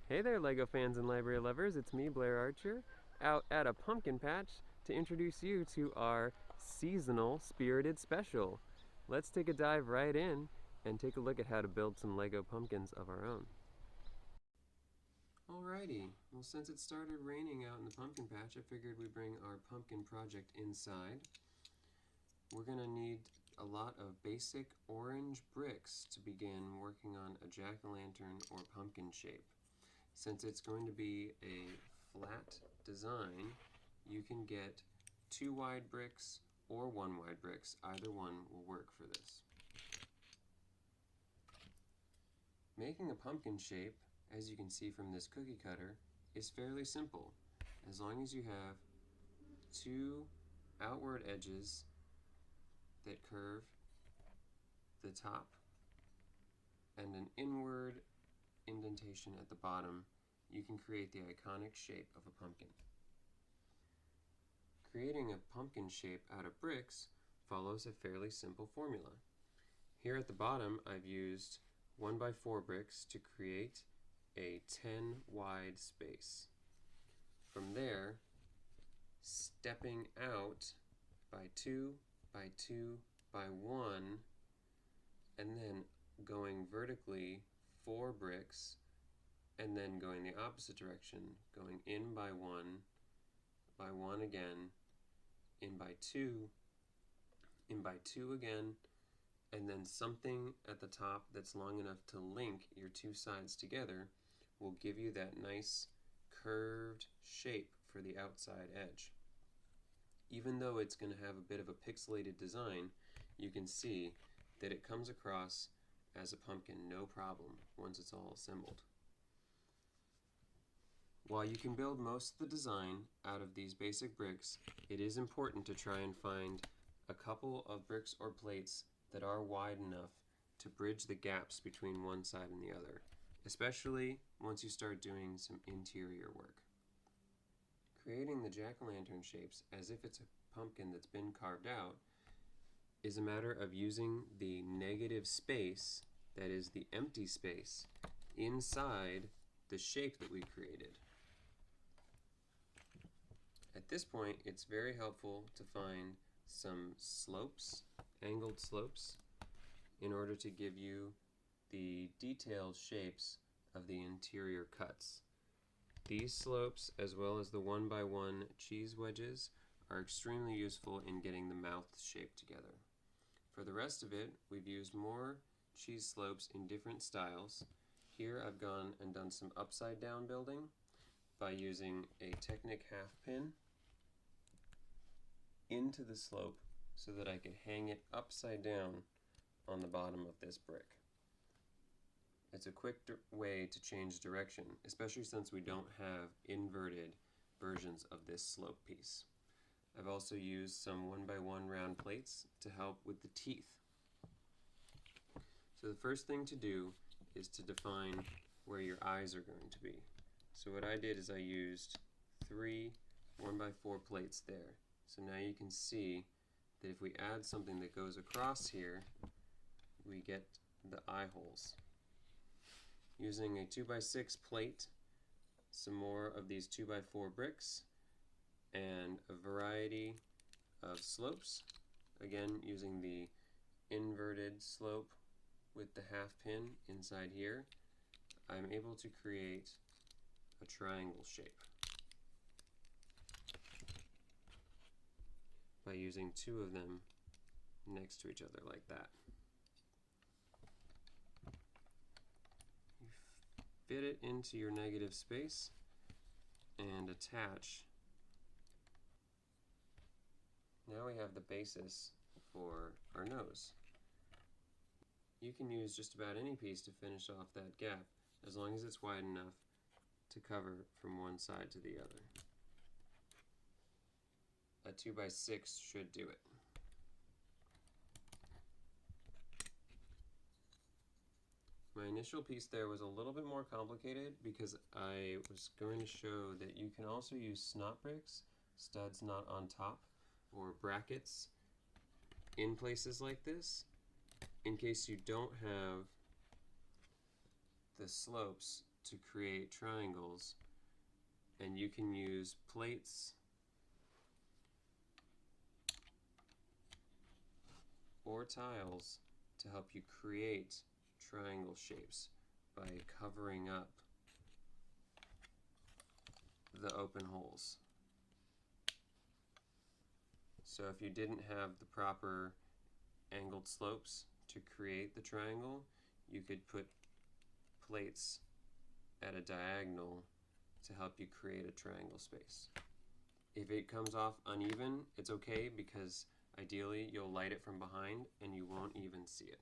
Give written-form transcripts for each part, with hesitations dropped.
Hey there, LEGO fans and library lovers. It's me, Blair Archer, out at a pumpkin patch to introduce you to our seasonal Spirited Special. Let's take a dive right in and take a look at how to build some LEGO pumpkins of our own. Alrighty, well, since it started raining out in the pumpkin patch, I figured we'd bring our pumpkin project inside. We're going to need a lot of basic orange bricks to begin working on a jack-o'-lantern or pumpkin shape. Since it's going to be a flat design, you can get 2 wide bricks or 1 wide bricks. Either one will work for this. Making a pumpkin shape, as you can see from this cookie cutter, is fairly simple. As long as you have 2 outward edges that curve the top and an inward indentation at the bottom, you can create the iconic shape of a pumpkin. Creating a pumpkin shape out of bricks follows a fairly simple formula. Here at the bottom, I've used 1x4 bricks to create a 10 wide space. From there, stepping out by 2 by 2 by 1, and then going vertically 4 bricks, and then going the opposite direction, going in by 1 again, in by 2, in by 2 again, and then something at the top that's long enough to link your 2 sides together will give you that nice curved shape for the outside edge. Even though it's going to have a bit of a pixelated design, you can see that it comes across as a pumpkin no problem once it's all assembled. While you can build most of the design out of these basic bricks, it is important to try and find a couple of bricks or plates that are wide enough to bridge the gaps between one side and the other, especially once you start doing some interior work. Creating the jack-o'-lantern shapes as if it's a pumpkin that's been carved out is a matter of using the negative space, that is the empty space, inside the shape that we created. At this point, it's very helpful to find some slopes, angled slopes, in order to give you the detailed shapes of the interior cuts. These slopes, as well as the 1x1 cheese wedges, are extremely useful in getting the mouth shape together. For the rest of it, we've used more cheese slopes in different styles. Here I've gone and done some upside down building by using a Technic half pin into the slope so that I could hang it upside down on the bottom of this brick. It's a quick way to change direction, especially since we don't have inverted versions of this slope piece. I've also used some 1x1 round plates to help with the teeth. So the first thing to do is to define where your eyes are going to be. So what I did is I used 3 1x4 plates there. So now you can see that if we add something that goes across here, we get the eye holes. Using a 2x6 plate, some more of these 2x4 bricks, and a variety of slopes, again using the inverted slope with the half pin inside here, I'm able to create a triangle shape by using 2 of them next to each other like that. You fit it into your negative space and attach. Now we have the basis for our nose. You can use just about any piece to finish off that gap, as long as it's wide enough to cover from one side to the other. A 2x6 should do it. My initial piece there was a little bit more complicated because I was going to show that you can also use snot bricks, studs not on top, or brackets in places like this, in case you don't have the slopes to create triangles, and you can use plates or tiles to help you create triangle shapes by covering up the open holes. So if you didn't have the proper angled slopes to create the triangle, you could put plates at a diagonal to help you create a triangle space. If it comes off uneven, it's okay, because ideally you'll light it from behind and you won't even see it.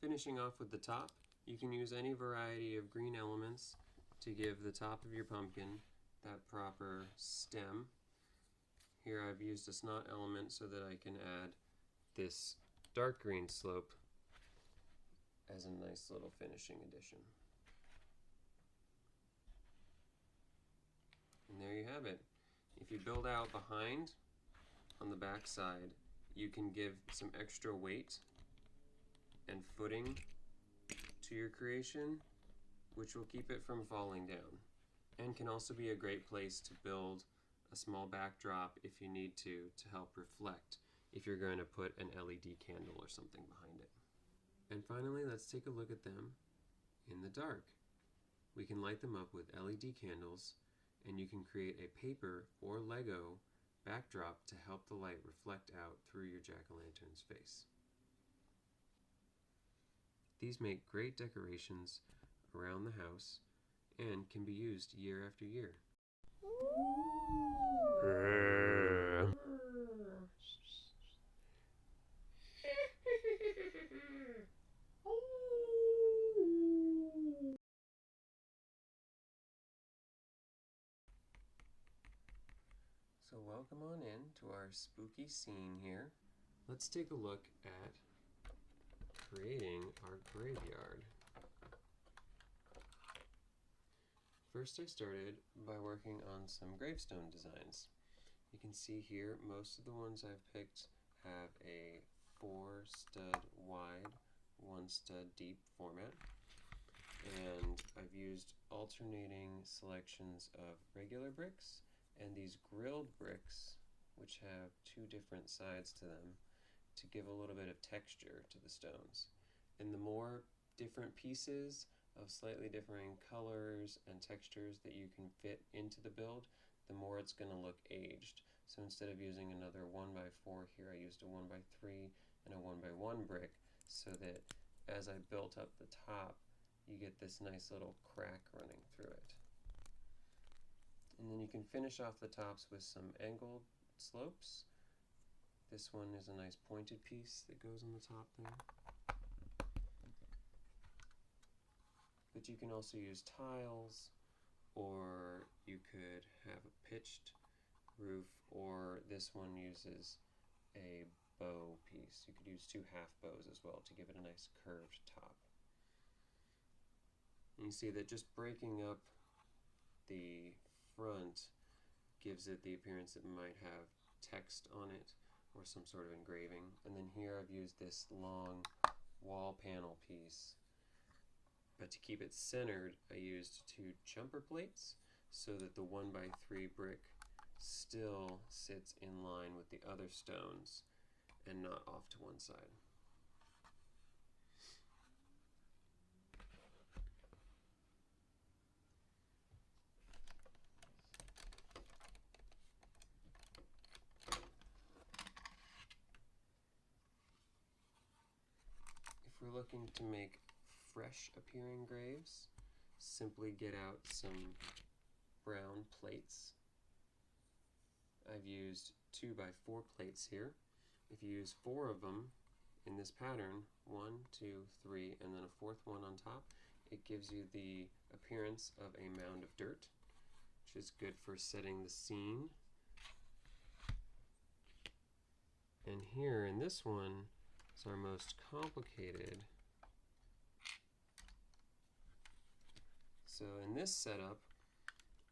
Finishing off with the top, you can use any variety of green elements to give the top of your pumpkin that proper stem. Here I've used a snot element so that I can add this dark green slope as a nice little finishing addition. And there you have it. If you build out behind, on the back side, you can give some extra weight and footing to your creation, which will keep it from falling down, and can also be a great place to build a small backdrop if you need to help reflect, if you're going to put an LED candle or something behind it. And finally, let's take a look at them in the dark. We can light them up with LED candles, and you can create a paper or Lego backdrop to help the light reflect out through your jack-o'-lantern's face. These make great decorations around the house and can be used year after year. So welcome on in to our spooky scene here. Let's take a look at creating our graveyard. First, I started by working on some gravestone designs. You can see here most of the ones I've picked have a 4-stud wide, 1-stud deep format, and I've used alternating selections of regular bricks and these grilled bricks, which have 2 different sides to them, to give a little bit of texture to the stones. And the more different pieces of slightly differing colors and textures that you can fit into the build, the more it's going to look aged. So instead of using another 1x4 here, I used a 1x3 and a 1x1 brick, so that as I built up the top, you get this nice little crack running through it. And then you can finish off the tops with some angled slopes. This one is a nice pointed piece that goes on the top there. But you can also use tiles, or you could have a pitched roof, or this one uses a bow piece. You could use 2 half bows as well to give it a nice curved top. And you see that just breaking up the front gives it the appearance it might have text on it or some sort of engraving. And then here I've used this long wall panel piece, but to keep it centered I used 2 jumper plates so that the 1x3 brick still sits in line with the other stones and not off to one side. If we're looking to make fresh appearing graves, simply get out some brown plates. I've used 2x4 plates here. If you use 4 of them in this pattern, 1, 2, 3, and then a 4th one on top, it gives you the appearance of a mound of dirt, which is good for setting the scene. And here in this one is our most complicated. So in this setup,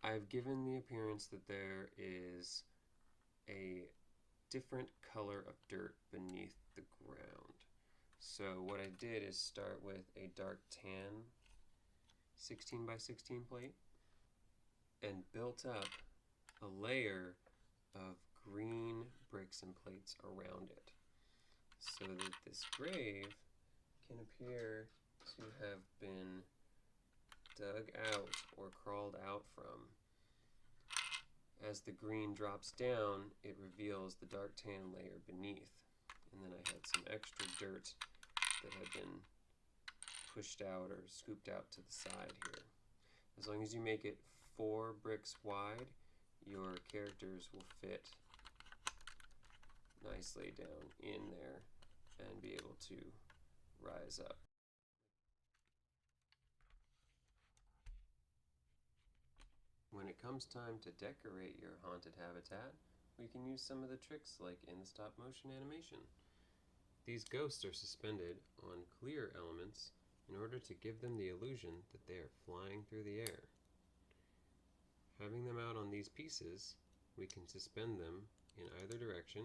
I've given the appearance that there is a different color of dirt beneath the ground. So what I did is start with a dark tan 16 by 16 plate and built up a layer of green bricks and plates around it so that this grave can appear to have been dug out or crawled out from. As the green drops down, it reveals the dark tan layer beneath. And then I had some extra dirt that had been pushed out or scooped out to the side here. As long as you make it 4 bricks wide, your characters will fit nicely down in there and be able to rise up. When it comes time to decorate your haunted habitat, we can use some of the tricks like in the stop motion animation. These ghosts are suspended on clear elements in order to give them the illusion that they are flying through the air. Having them out on these pieces, we can suspend them in either direction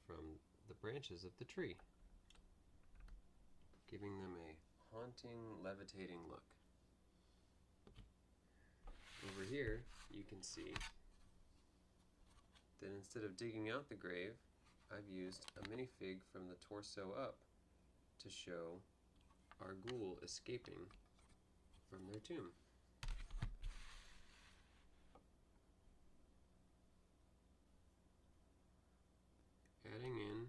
from the branches of the tree, giving them a haunting, levitating look. Over here, you can see that instead of digging out the grave, I've used a minifig from the torso up to show our ghoul escaping from their tomb. Adding in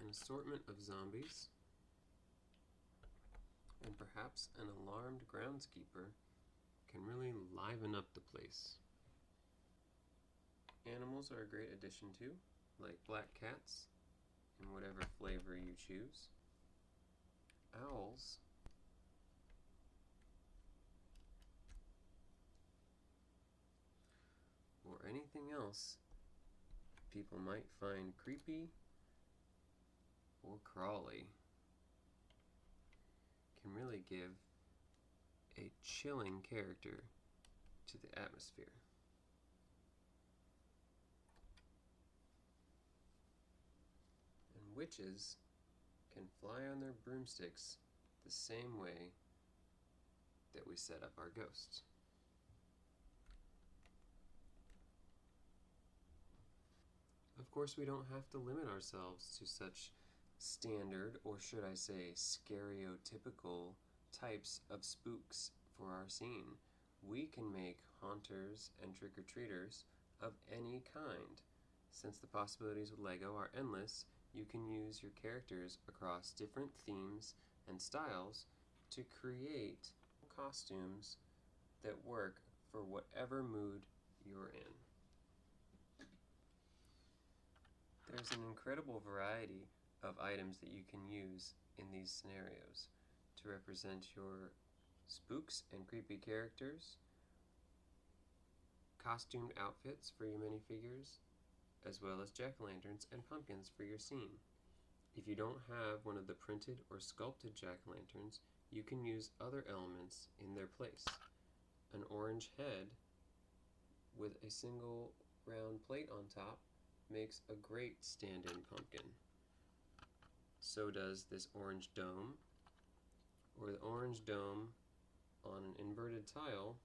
an assortment of zombies and perhaps an alarmed groundskeeper can really liven up the place. Animals are a great addition too, like black cats in whatever flavor you choose. Owls. Or anything else people might find creepy or crawly can really give a chilling character to the atmosphere. And witches can fly on their broomsticks the same way that we set up our ghosts. Of course, we don't have to limit ourselves to such standard, or should I say stereotypical, types of spooks for our scene. We can make haunters and trick-or-treaters of any kind. Since the possibilities with Lego are endless, you can use your characters across different themes and styles to create costumes that work for whatever mood you're in. There's an incredible variety of items that you can use in these scenarios to represent your spooks and creepy characters, costumed outfits for your minifigures, as well as jack-o'-lanterns and pumpkins for your scene. If you don't have one of the printed or sculpted jack-o'-lanterns, you can use other elements in their place. An orange head with a single round plate on top makes a great stand-in pumpkin. So does this orange dome, or the orange dome on an inverted tile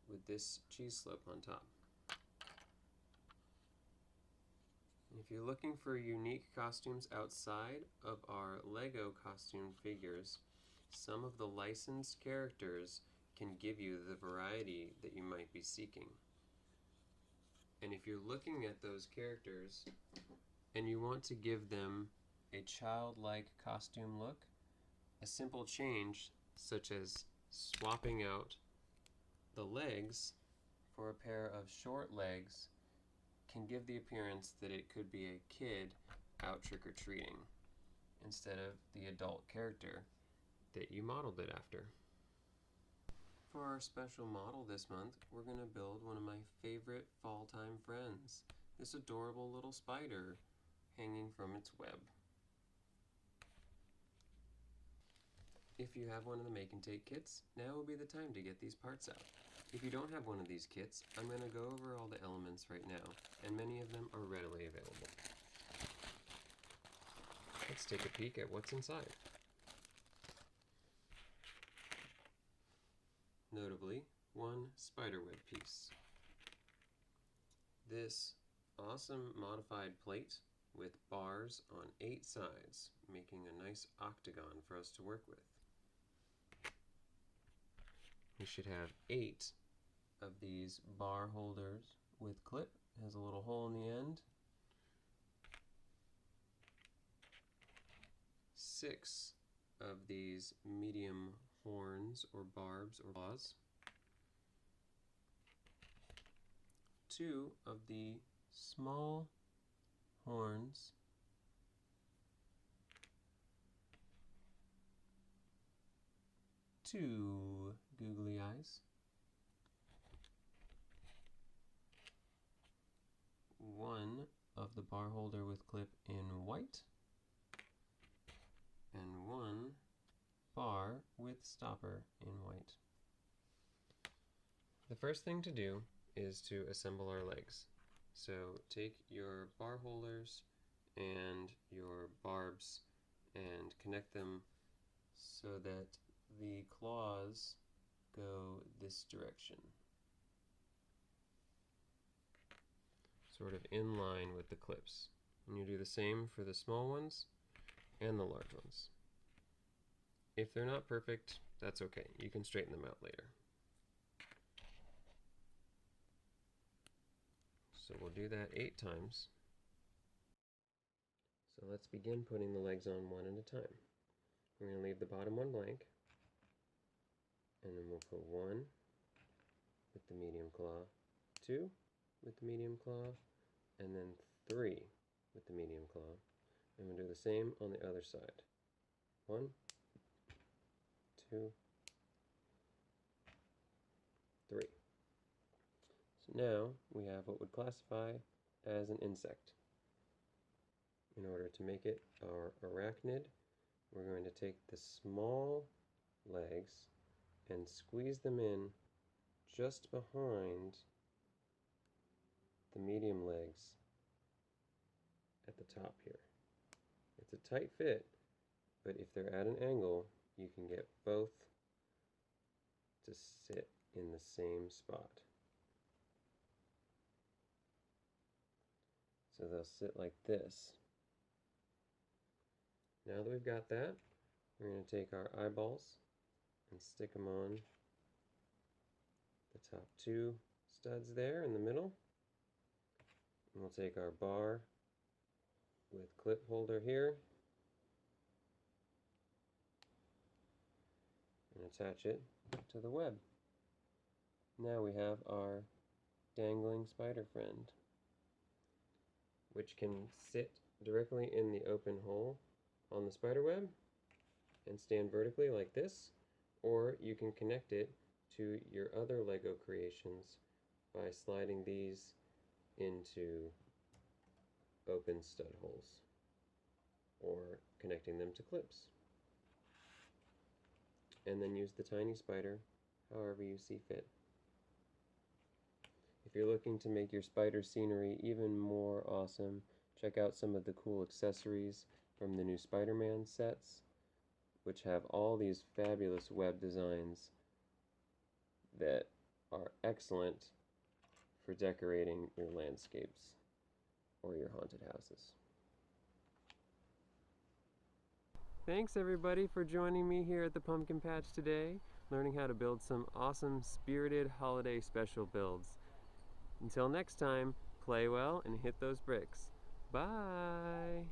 with this cheese slope on top. If you're looking for unique costumes outside of our Lego costume figures, some of the licensed characters can give you the variety that you might be seeking. And if you're looking at those characters and you want to give them a childlike costume look, a simple change such as swapping out the legs for a pair of short legs can give the appearance that it could be a kid out trick-or-treating instead of the adult character that you modeled it after. For our special model this month, we're going to build one of my favorite fall-time friends, this adorable little spider hanging from its web. If you have one of the Make and Take kits, now will be the time to get these parts out. If you don't have one of these kits, I'm going to go over all the elements right now, and many of them are readily available. Let's take a peek at what's inside. notably one spiderweb piece. This awesome modified plate with bars on 8 sides, making a nice octagon for us to work with. We should have 8 of these bar holders with clip. It has a little hole in the end. 6 of these medium horns or barbs or claws. 2 of the small horns. 2 googly eyes. 1 of the bar holder with clip in white. And 1 bar with stopper in white. The first thing to do is to assemble our legs. So take your bar holders and your barbs and connect them so that the claws go this direction, sort of in line with the clips. And you do the same for the small ones and the large ones. If they're not perfect, that's okay. You can straighten them out later. So we'll do that 8 times. So let's begin putting the legs on one at a time. We're going to leave the bottom one blank, and then we'll put 1 with the medium claw, 2 with the medium claw, and then 3 with the medium claw. And we'll do the same on the other side. 1, 2, 3. So now we have what would classify as an insect. In order to make it our arachnid, we're going to take the small legs and squeeze them in just behind the medium legs at the top here. It's a tight fit, but if they're at an angle, you can get both to sit in the same spot. So they'll sit like this. Now that we've got that, we're going to take our eyeballs and stick them on the top 2 studs there in the middle. And we'll take our bar with clip holder here and attach it to the web. Now we have our dangling spider friend, which can sit directly in the open hole on the spider web and stand vertically like this, or you can connect it to your other Lego creations by sliding these into open stud holes or connecting them to clips. And then use the tiny spider however you see fit. If you're looking to make your spider scenery even more awesome, check out some of the cool accessories from the new Spider-Man sets, which have all these fabulous web designs that are excellent for decorating your landscapes or your haunted houses. Thanks everybody for joining me here at the Pumpkin Patch today, learning how to build some awesome spirited holiday special builds. Until next time, play well and hit those bricks. Bye!